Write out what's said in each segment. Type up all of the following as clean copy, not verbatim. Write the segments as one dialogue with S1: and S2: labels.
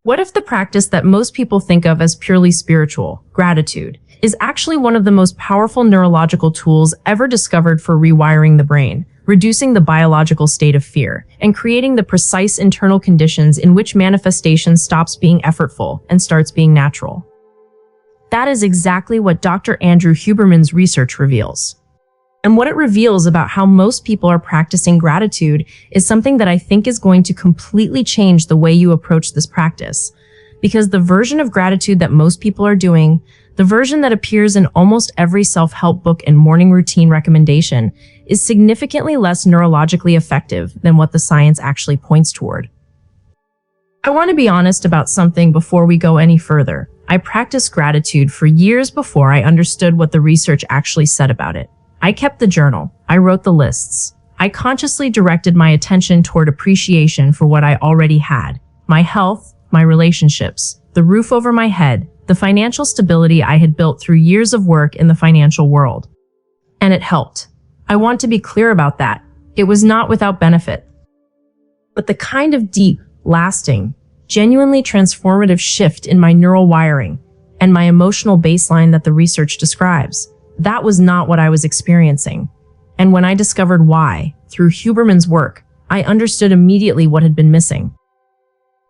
S1: What if the practice that most people think of as purely spiritual, gratitude, is actually one of the most powerful neurological tools ever discovered for rewiring the brain, reducing the biological state of fear, and creating the precise internal conditions in which manifestation stops being effortful and starts being natural? That is exactly what Dr. Andrew Huberman's research reveals. And what it reveals about how most people are practicing gratitude is something that I think is going to completely change the way you approach this practice. Because the version of gratitude that most people are doing, the version that appears in almost every self-help book and morning routine recommendation, is significantly less neurologically effective than what the science actually points toward. I want to be honest about something before we go any further. I practiced gratitude for years before I understood what the research actually said about it. I kept the journal. I wrote the lists. I consciously directed my attention toward appreciation for what I already had: my health, my relationships, the roof over my head, the financial stability I had built through years of work in the financial world. And it helped. I want to be clear about that. It was not without benefit. But the kind of deep, lasting, genuinely transformative shift in my neural wiring and my emotional baseline that the research describes, that was not what I was experiencing. And when I discovered why, through Huberman's work, I understood immediately what had been missing.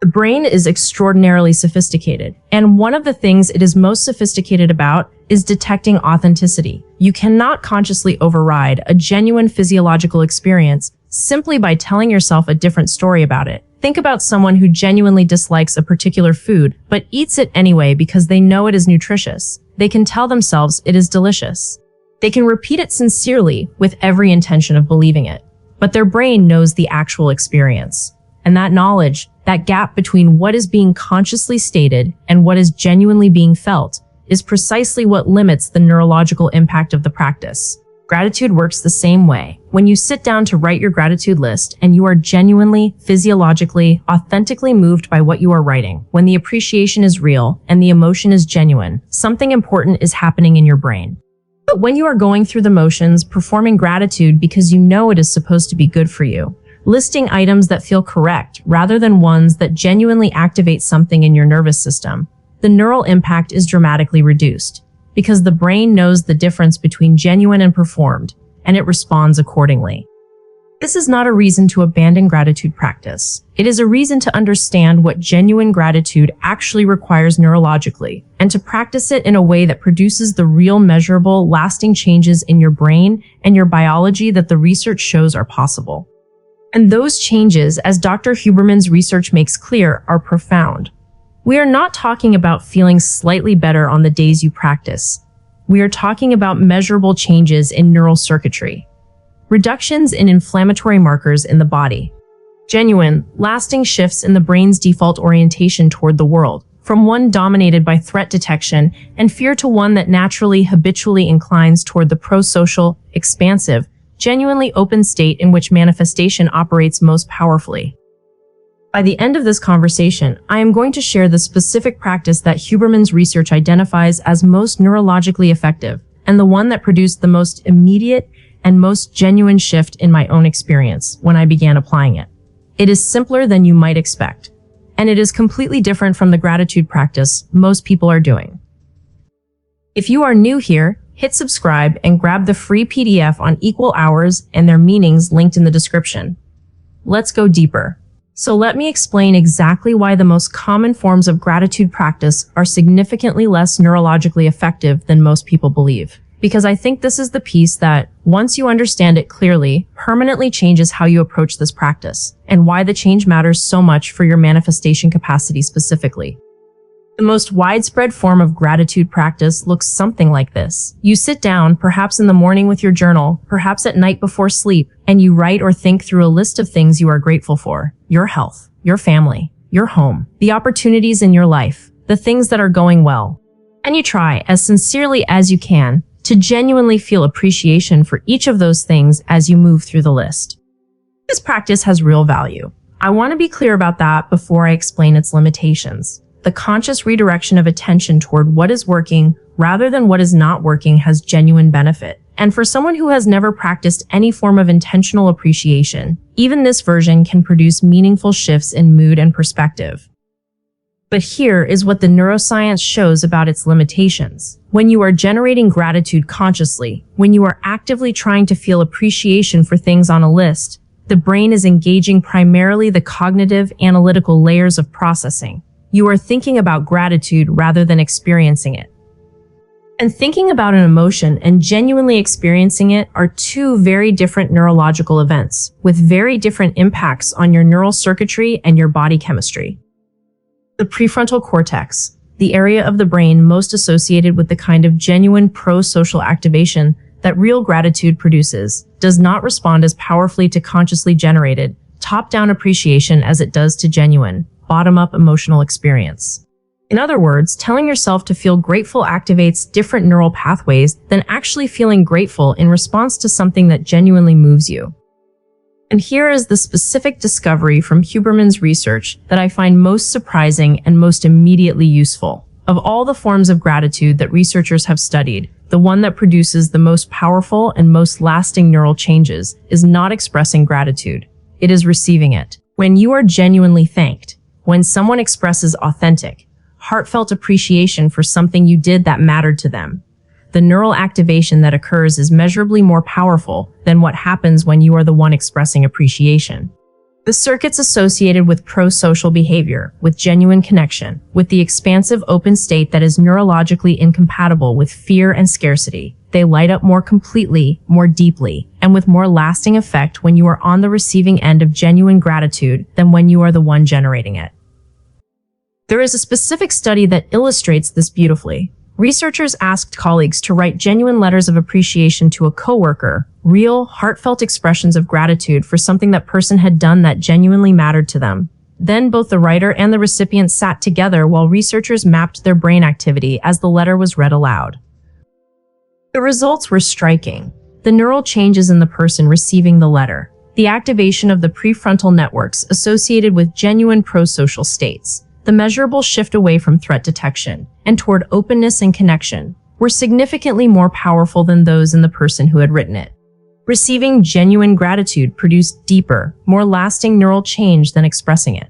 S1: The brain is extraordinarily sophisticated, and one of the things it is most sophisticated about is detecting authenticity. You cannot consciously override a genuine physiological experience simply by telling yourself a different story about it. Think about someone who genuinely dislikes a particular food, but eats it anyway because they know it is nutritious. They can tell themselves it is delicious. They can repeat it sincerely with every intention of believing it. But their brain knows the actual experience. And that knowledge, that gap between what is being consciously stated and what is genuinely being felt, is precisely what limits the neurological impact of the practice. Gratitude works the same way. When you sit down to write your gratitude list and you are genuinely, physiologically, authentically moved by what you are writing, when the appreciation is real and the emotion is genuine, something important is happening in your brain. But when you are going through the motions, performing gratitude because you know it is supposed to be good for you, listing items that feel correct rather than ones that genuinely activate something in your nervous system, the neural impact is dramatically reduced. Because the brain knows the difference between genuine and performed, and it responds accordingly. This is not a reason to abandon gratitude practice. It is a reason to understand what genuine gratitude actually requires neurologically, and to practice it in a way that produces the real measurable, lasting changes in your brain and your biology that the research shows are possible. And those changes, as Dr. Huberman's research makes clear, are profound. We are not talking about feeling slightly better on the days you practice. We are talking about measurable changes in neural circuitry, reductions in inflammatory markers in the body, genuine, lasting shifts in the brain's default orientation toward the world, from one dominated by threat detection and fear to one that naturally, habitually inclines toward the pro-social, expansive, genuinely open state in which manifestation operates most powerfully. By the end of this conversation, I am going to share the specific practice that Huberman's research identifies as most neurologically effective, and the one that produced the most immediate and most genuine shift in my own experience when I began applying it. It is simpler than you might expect, and it is completely different from the gratitude practice most people are doing. If you are new here, hit subscribe and grab the free PDF on equal hours and their meanings linked in the description. Let's go deeper. So let me explain exactly why the most common forms of gratitude practice are significantly less neurologically effective than most people believe. Because I think this is the piece that, once you understand it clearly, permanently changes how you approach this practice, and why the change matters so much for your manifestation capacity specifically. The most widespread form of gratitude practice looks something like this. You sit down, perhaps in the morning with your journal, perhaps at night before sleep, and you write or think through a list of things you are grateful for: your health, your family, your home, the opportunities in your life, the things that are going well. And you try, as sincerely as you can, to genuinely feel appreciation for each of those things as you move through the list. This practice has real value. I want to be clear about that before I explain its limitations. The conscious redirection of attention toward what is working rather than what is not working has genuine benefit. And for someone who has never practiced any form of intentional appreciation, even this version can produce meaningful shifts in mood and perspective. But here is what the neuroscience shows about its limitations. When you are generating gratitude consciously, when you are actively trying to feel appreciation for things on a list, the brain is engaging primarily the cognitive, analytical layers of processing. You are thinking about gratitude rather than experiencing it. And thinking about an emotion and genuinely experiencing it are two very different neurological events, with very different impacts on your neural circuitry and your body chemistry. The prefrontal cortex, the area of the brain most associated with the kind of genuine pro-social activation that real gratitude produces, does not respond as powerfully to consciously generated, top-down appreciation as it does to genuine, bottom-up emotional experience. In other words, telling yourself to feel grateful activates different neural pathways than actually feeling grateful in response to something that genuinely moves you. And here is the specific discovery from Huberman's research that I find most surprising and most immediately useful. Of all the forms of gratitude that researchers have studied, the one that produces the most powerful and most lasting neural changes is not expressing gratitude. It is receiving it. When you are genuinely thanked, when someone expresses authentic, heartfelt appreciation for something you did that mattered to them, the neural activation that occurs is measurably more powerful than what happens when you are the one expressing appreciation. The circuits associated with pro-social behavior, with genuine connection, with the expansive open state that is neurologically incompatible with fear and scarcity, they light up more completely, more deeply, and with more lasting effect when you are on the receiving end of genuine gratitude than when you are the one generating it. There is a specific study that illustrates this beautifully. Researchers asked colleagues to write genuine letters of appreciation to a coworker, real, heartfelt expressions of gratitude for something that person had done that genuinely mattered to them. Then both the writer and the recipient sat together while researchers mapped their brain activity as the letter was read aloud. The results were striking. The neural changes in the person receiving the letter, the activation of the prefrontal networks associated with genuine pro-social states, the measurable shift away from threat detection and toward openness and connection were significantly more powerful than those in the person who had written it. Receiving genuine gratitude produced deeper, more lasting neural change than expressing it.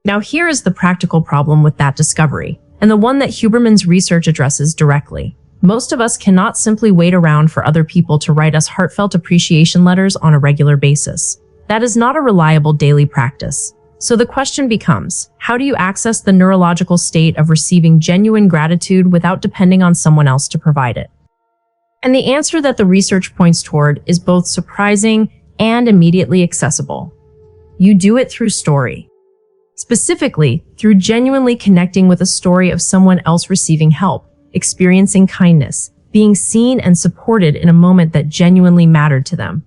S1: Now here is the practical problem with that discovery, and the one that Huberman's research addresses directly. Most of us cannot simply wait around for other people to write us heartfelt appreciation letters on a regular basis. That is not a reliable daily practice. So the question becomes, how do you access the neurological state of receiving genuine gratitude without depending on someone else to provide it? And the answer that the research points toward is both surprising and immediately accessible. You do it through story. Specifically, through genuinely connecting with a story of someone else receiving help, experiencing kindness, being seen and supported in a moment that genuinely mattered to them.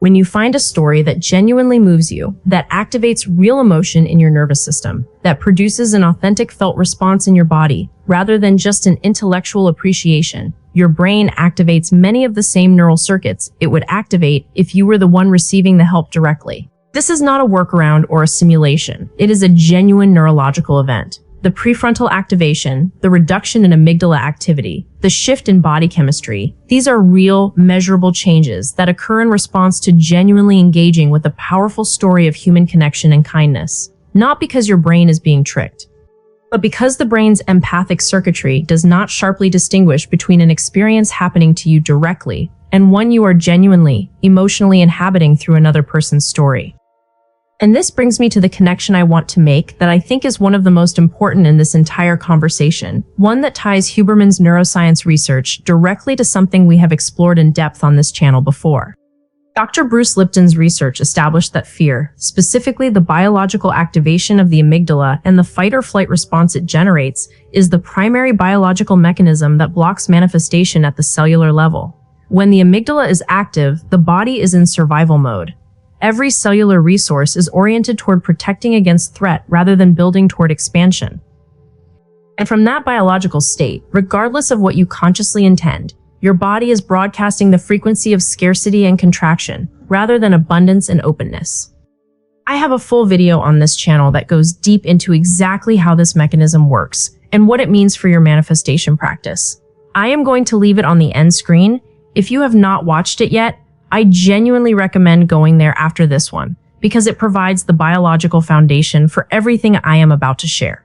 S1: When you find a story that genuinely moves you, that activates real emotion in your nervous system, that produces an authentic felt response in your body, rather than just an intellectual appreciation, your brain activates many of the same neural circuits it would activate if you were the one receiving the help directly. This is not a workaround or a simulation. It is a genuine neurological event. The prefrontal activation, the reduction in amygdala activity, the shift in body chemistry, these are real, measurable changes that occur in response to genuinely engaging with a powerful story of human connection and kindness. Not because your brain is being tricked, but because the brain's empathic circuitry does not sharply distinguish between an experience happening to you directly and one you are genuinely, emotionally inhabiting through another person's story. And this brings me to the connection I want to make that I think is one of the most important in this entire conversation, one that ties Huberman's neuroscience research directly to something we have explored in depth on this channel before. Dr. Bruce Lipton's research established that fear, specifically the biological activation of the amygdala and the fight or flight response it generates, is the primary biological mechanism that blocks manifestation at the cellular level. When the amygdala is active, the body is in survival mode. Every cellular resource is oriented toward protecting against threat rather than building toward expansion. And from that biological state, regardless of what you consciously intend, your body is broadcasting the frequency of scarcity and contraction rather than abundance and openness. I have a full video on this channel that goes deep into exactly how this mechanism works and what it means for your manifestation practice. I am going to leave it on the end screen. If you have not watched it yet, I genuinely recommend going there after this one because it provides the biological foundation for everything I am about to share.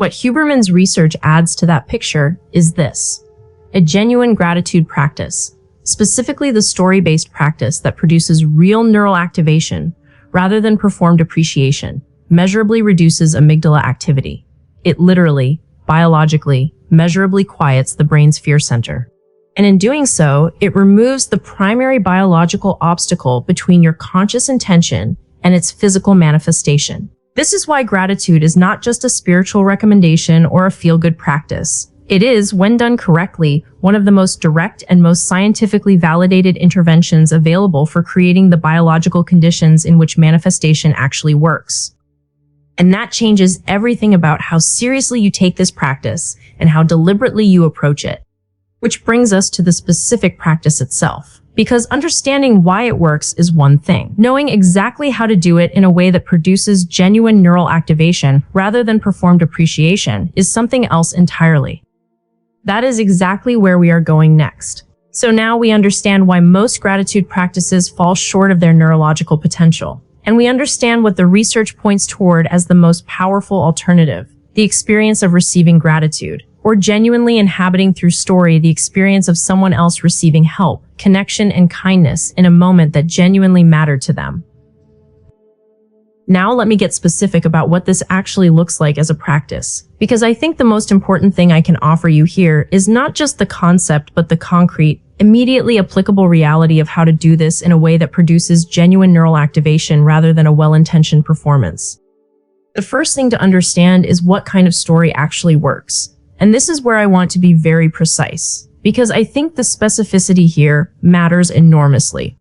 S1: What Huberman's research adds to that picture is this: a genuine gratitude practice, specifically the story-based practice that produces real neural activation rather than performed appreciation, measurably reduces amygdala activity. It literally, biologically, measurably quiets the brain's fear center. And in doing so, it removes the primary biological obstacle between your conscious intention and its physical manifestation. This is why gratitude is not just a spiritual recommendation or a feel-good practice. It is, when done correctly, one of the most direct and most scientifically validated interventions available for creating the biological conditions in which manifestation actually works. And that changes everything about how seriously you take this practice and how deliberately you approach it. Which brings us to the specific practice itself. Because understanding why it works is one thing. Knowing exactly how to do it in a way that produces genuine neural activation rather than performed appreciation is something else entirely. That is exactly where we are going next. So now we understand why most gratitude practices fall short of their neurological potential. And we understand what the research points toward as the most powerful alternative: the experience of receiving gratitude, or genuinely inhabiting through story the experience of someone else receiving help, connection, and kindness in a moment that genuinely mattered to them. Now let me get specific about what this actually looks like as a practice, because I think the most important thing I can offer you here is not just the concept but the concrete, immediately applicable reality of how to do this in a way that produces genuine neural activation rather than a well-intentioned performance. The first thing to understand is what kind of story actually works. And this is where I want to be very precise, because I think the specificity here matters enormously.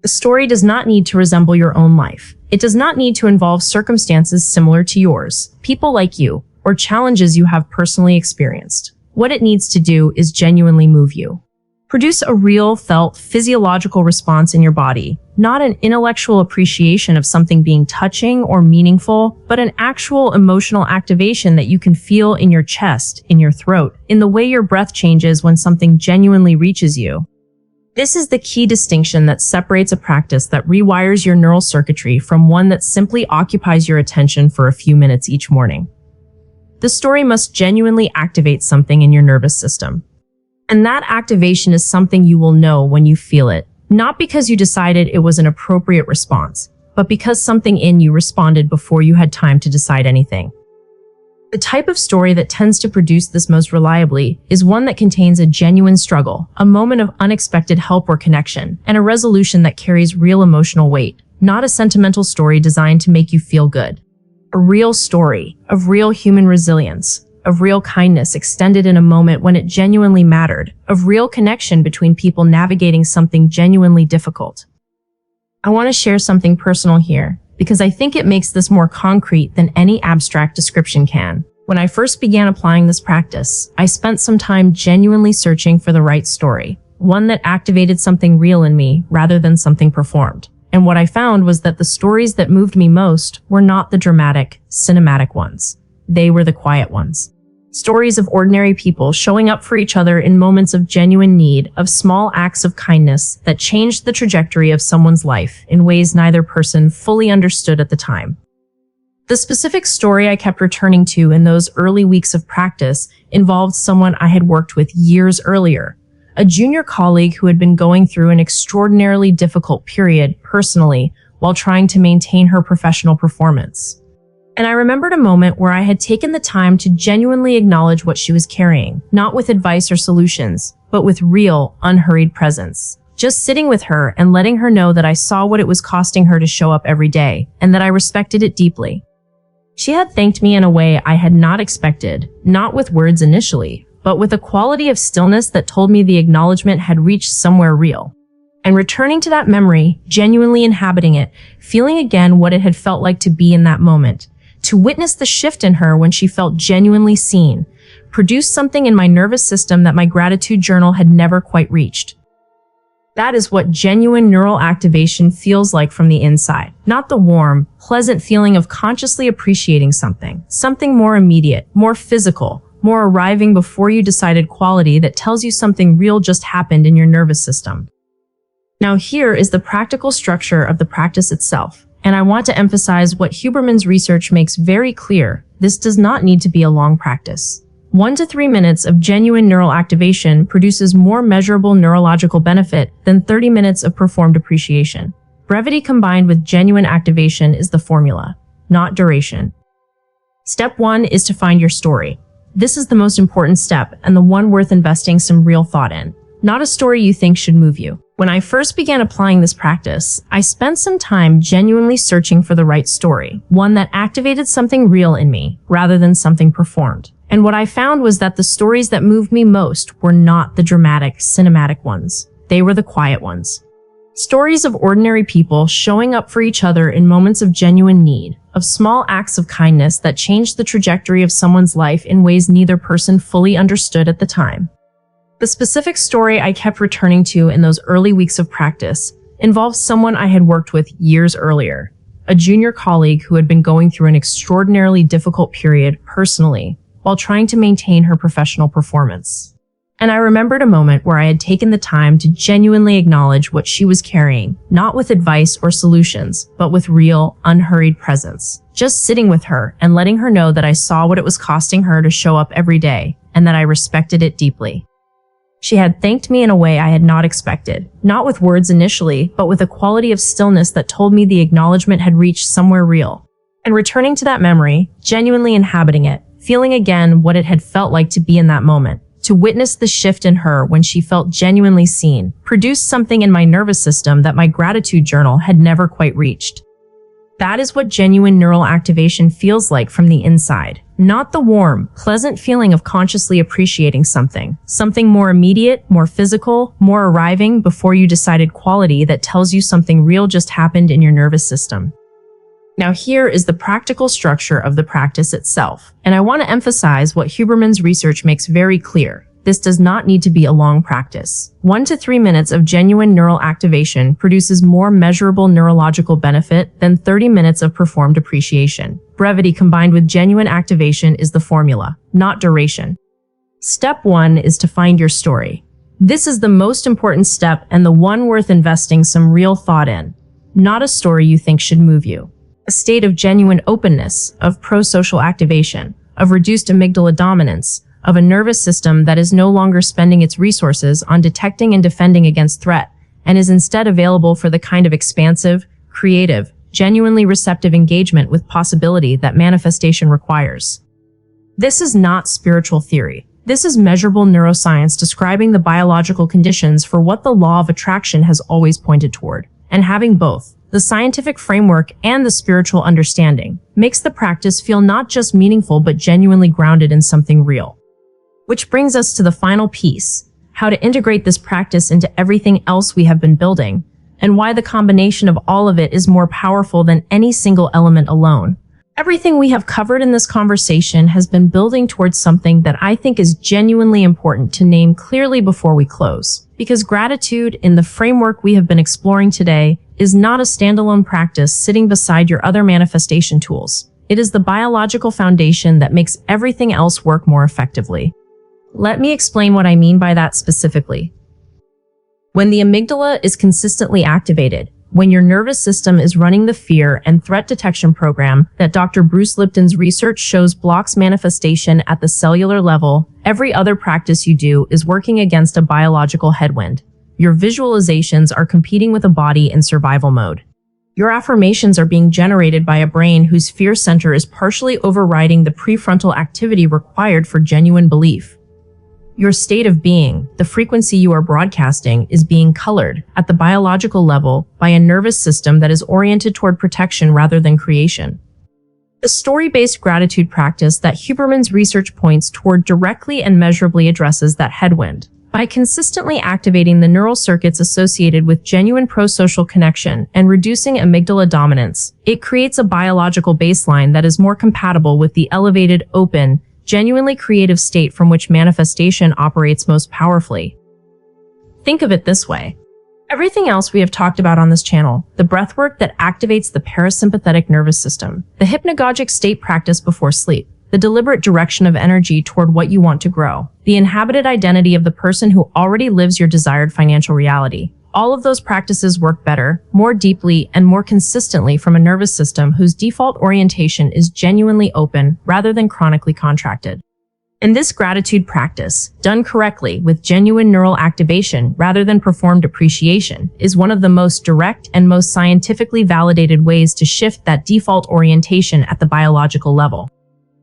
S1: The story does not need to resemble your own life. It does not need to involve circumstances similar to yours, people like you, or challenges you have personally experienced. What it needs to do is genuinely move you. Produce a real, felt, physiological response in your body, not an intellectual appreciation of something being touching or meaningful, but an actual emotional activation that you can feel in your chest, in your throat, in the way your breath changes when something genuinely reaches you. This is the key distinction that separates a practice that rewires your neural circuitry from one that simply occupies your attention for a few minutes each morning. The story must genuinely activate something in your nervous system. And that activation is something you will know when you feel it, not because you decided it was an appropriate response, but because something in you responded before you had time to decide anything. The type of story that tends to produce this most reliably is one that contains a genuine struggle, a moment of unexpected help or connection, and a resolution that carries real emotional weight, not a sentimental story designed to make you feel good. A real story of real human resilience, of real kindness extended in a moment when it genuinely mattered, of real connection between people navigating something genuinely difficult. I want to share something personal here, because I think it makes this more concrete than any abstract description can. When I first began applying this practice, I spent some time genuinely searching for the right story, one that activated something real in me rather than something performed. And what I found was that the stories that moved me most were not the dramatic, cinematic ones. They were the quiet ones. Stories of ordinary people showing up for each other in moments of genuine need, of small acts of kindness that changed the trajectory of someone's life in ways neither person fully understood at the time. The specific story I kept returning to in those early weeks of practice involved someone I had worked with years earlier, a junior colleague who had been going through an extraordinarily difficult period personally while trying to maintain her professional performance. And I remembered a moment where I had taken the time to genuinely acknowledge what she was carrying, not with advice or solutions, but with real, unhurried presence. Just sitting with her and letting her know that I saw what it was costing her to show up every day, and that I respected it deeply. She had thanked me in a way I had not expected, not with words initially, but with a quality of stillness that told me the acknowledgement had reached somewhere real. And returning to that memory, genuinely inhabiting it, feeling again what it had felt like to be in that moment, to witness the shift in her when she felt genuinely seen, produced something in my nervous system that my gratitude journal had never quite reached. That is what genuine neural activation feels like from the inside, not the warm, pleasant feeling of consciously appreciating something more immediate, more physical, more arriving before you decided quality that tells you something real just happened in your nervous system. Now here is the practical structure of the practice itself. And I want to emphasize what Huberman's research makes very clear, This does not need to be a long practice. 1 to 3 minutes of genuine neural activation produces more measurable neurological benefit than 30 minutes of performed appreciation. Brevity combined with genuine activation is the formula, not duration. Step 1 is to find your story. This is the most important step and the one worth investing some real thought in. Not a story you think should move you. When I first began applying this practice, I spent some time genuinely searching for the right story, one that activated something real in me rather than something performed. And what I found was that the stories that moved me most were not the dramatic, cinematic ones. They were the quiet ones. Stories of ordinary people showing up for each other in moments of genuine need, of small acts of kindness that changed the trajectory of someone's life in ways neither person fully understood at the time. The specific story I kept returning to in those early weeks of practice involves someone I had worked with years earlier, a junior colleague who had been going through an extraordinarily difficult period personally while trying to maintain her professional performance. And I remembered a moment where I had taken the time to genuinely acknowledge what she was carrying, not with advice or solutions, but with real, unhurried presence. Just sitting with her and letting her know that I saw what it was costing her to show up every day and that I respected it deeply. She had thanked me in a way I had not expected, not with words initially, but with a quality of stillness that told me the acknowledgement had reached somewhere real. And returning to that memory, genuinely inhabiting it, feeling again what it had felt like to be in that moment, to witness the shift in her when she felt genuinely seen, produced something in my nervous system that my gratitude journal had never quite reached. That is what genuine neural activation feels like from the inside. Not the warm, pleasant feeling of consciously appreciating something more immediate, more physical, more arriving before you decided quality that tells you something real just happened in your nervous system. Now here is the practical structure of the practice itself, and I want to emphasize what Huberman's research makes very clear. This does not need to be a long practice. 1 to 3 minutes of genuine neural activation produces more measurable neurological benefit than 30 minutes of performed appreciation. Brevity combined with genuine activation is the formula, not duration. Step 1 is to find your story. This is the most important step and the one worth investing some real thought in. Not a story you think should move you. A state of genuine openness, of pro-social activation, of reduced amygdala dominance, of a nervous system that is no longer spending its resources on detecting and defending against threat, and is instead available for the kind of expansive, creative, genuinely receptive engagement with possibility that manifestation requires. This is not spiritual theory. This is measurable neuroscience describing the biological conditions for what the law of attraction has always pointed toward. And having both, the scientific framework and the spiritual understanding, makes the practice feel not just meaningful but genuinely grounded in something real. Which brings us to the final piece, how to integrate this practice into everything else we have been building, and why the combination of all of it is more powerful than any single element alone. Everything we have covered in this conversation has been building towards something that I think is genuinely important to name clearly before we close. Because gratitude, in the framework we have been exploring today, is not a standalone practice sitting beside your other manifestation tools. It is the biological foundation that makes everything else work more effectively. Let me explain what I mean by that specifically. When the amygdala is consistently activated, when your nervous system is running the fear and threat detection program that Dr. Bruce Lipton's research shows blocks manifestation at the cellular level, every other practice you do is working against a biological headwind. Your visualizations are competing with a body in survival mode. Your affirmations are being generated by a brain whose fear center is partially overriding the prefrontal activity required for genuine belief. Your state of being, the frequency you are broadcasting, is being colored at the biological level by a nervous system that is oriented toward protection rather than creation. The story-based gratitude practice that Huberman's research points toward directly and measurably addresses that headwind. By consistently activating the neural circuits associated with genuine pro-social connection and reducing amygdala dominance, it creates a biological baseline that is more compatible with the elevated, open, genuinely creative state from which manifestation operates most powerfully. Think of it this way. Everything else we have talked about on this channel, the breathwork that activates the parasympathetic nervous system, the hypnagogic state practice before sleep, the deliberate direction of energy toward what you want to grow, the inhabited identity of the person who already lives your desired financial reality, All of those practices work better, more deeply, and more consistently from a nervous system whose default orientation is genuinely open rather than chronically contracted. And this gratitude practice, done correctly with genuine neural activation rather than performed appreciation, is one of the most direct and most scientifically validated ways to shift that default orientation at the biological level.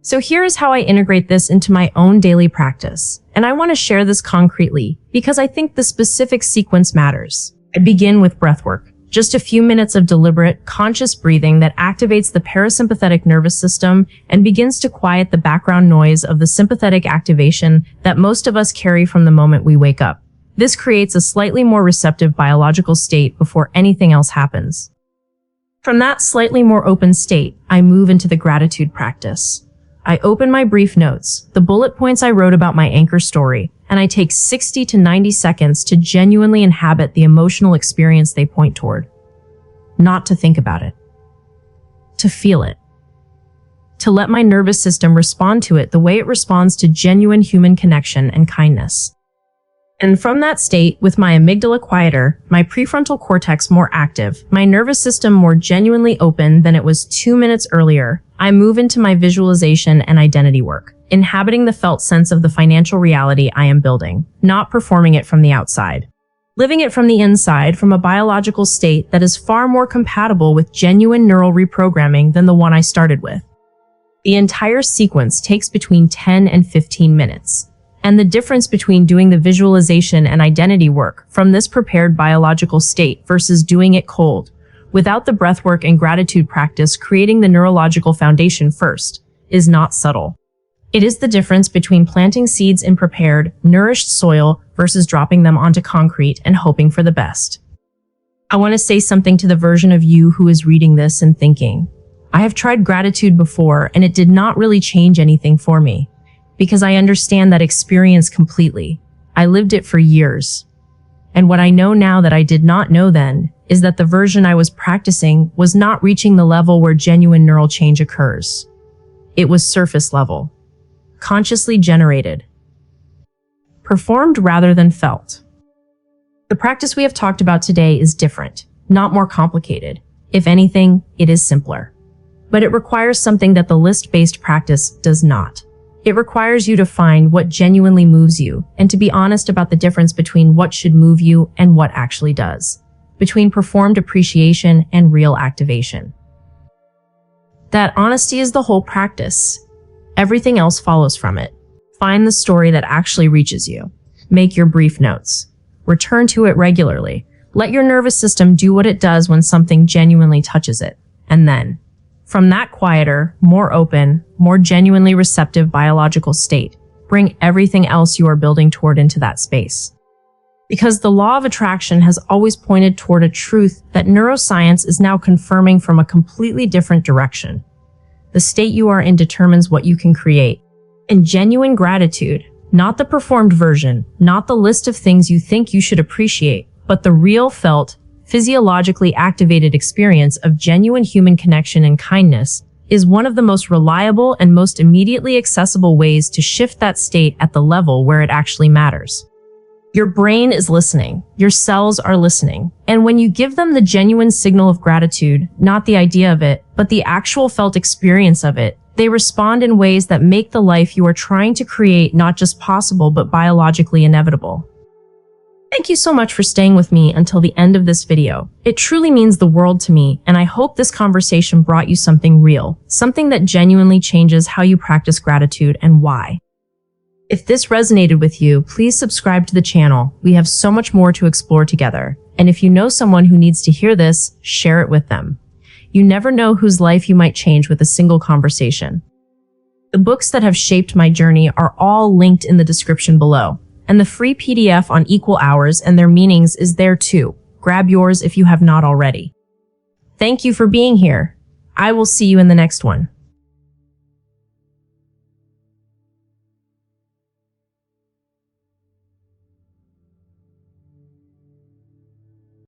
S1: So here is how I integrate this into my own daily practice. And I want to share this concretely because I think the specific sequence matters. I begin with breathwork. Just a few minutes of deliberate, conscious breathing that activates the parasympathetic nervous system and begins to quiet the background noise of the sympathetic activation that most of us carry from the moment we wake up. This creates a slightly more receptive biological state before anything else happens. From that slightly more open state, I move into the gratitude practice. I open my brief notes, the bullet points I wrote about my anchor story, and I take 60 to 90 seconds to genuinely inhabit the emotional experience they point toward. Not to think about it. To feel it. To let my nervous system respond to it the way it responds to genuine human connection and kindness. And from that state, with my amygdala quieter, my prefrontal cortex more active, my nervous system more genuinely open than it was 2 minutes earlier, I move into my visualization and identity work, inhabiting the felt sense of the financial reality I am building, not performing it from the outside. Living it from the inside, from a biological state that is far more compatible with genuine neural reprogramming than the one I started with. The entire sequence takes between 10 and 15 minutes. And the difference between doing the visualization and identity work from this prepared biological state versus doing it cold, without the breathwork and gratitude practice creating the neurological foundation first, is not subtle. It is the difference between planting seeds in prepared, nourished soil versus dropping them onto concrete and hoping for the best. I want to say something to the version of you who is reading this and thinking, I have tried gratitude before and it did not really change anything for me. Because I understand that experience completely. I lived it for years. And what I know now that I did not know then is that the version I was practicing was not reaching the level where genuine neural change occurs. It was surface level. Consciously generated. Performed rather than felt. The practice we have talked about today is different, not more complicated. If anything, it is simpler. But it requires something that the list-based practice does not. It requires you to find what genuinely moves you and to be honest about the difference between what should move you and what actually does, between performed appreciation and real activation. That honesty is the whole practice. Everything else follows from it. Find the story that actually reaches you. Make your brief notes. Return to it regularly. Let your nervous system do what it does when something genuinely touches it. And then, from that quieter, more open, more genuinely receptive biological state, bring everything else you are building toward into that space. Because the law of attraction has always pointed toward a truth that neuroscience is now confirming from a completely different direction. The state you are in determines what you can create. And genuine gratitude, not the performed version, not the list of things you think you should appreciate, but the real felt, physiologically activated experience of genuine human connection and kindness, is one of the most reliable and most immediately accessible ways to shift that state at the level where it actually matters. Your brain is listening. Your cells are listening. And when you give them the genuine signal of gratitude, not the idea of it, but the actual felt experience of it, they respond in ways that make the life you are trying to create not just possible, but biologically inevitable. Thank you so much for staying with me until the end of this video. It truly means the world to me, and I hope this conversation brought you something real, something that genuinely changes how you practice gratitude and why. If this resonated with you, please subscribe to the channel. We have so much more to explore together. And if you know someone who needs to hear this, share it with them. You never know whose life you might change with a single conversation. The books that have shaped my journey are all linked in the description below. And the free PDF on equal hours and their meanings is there too. Grab yours if you have not already. Thank you for being here. I will see you in the next one.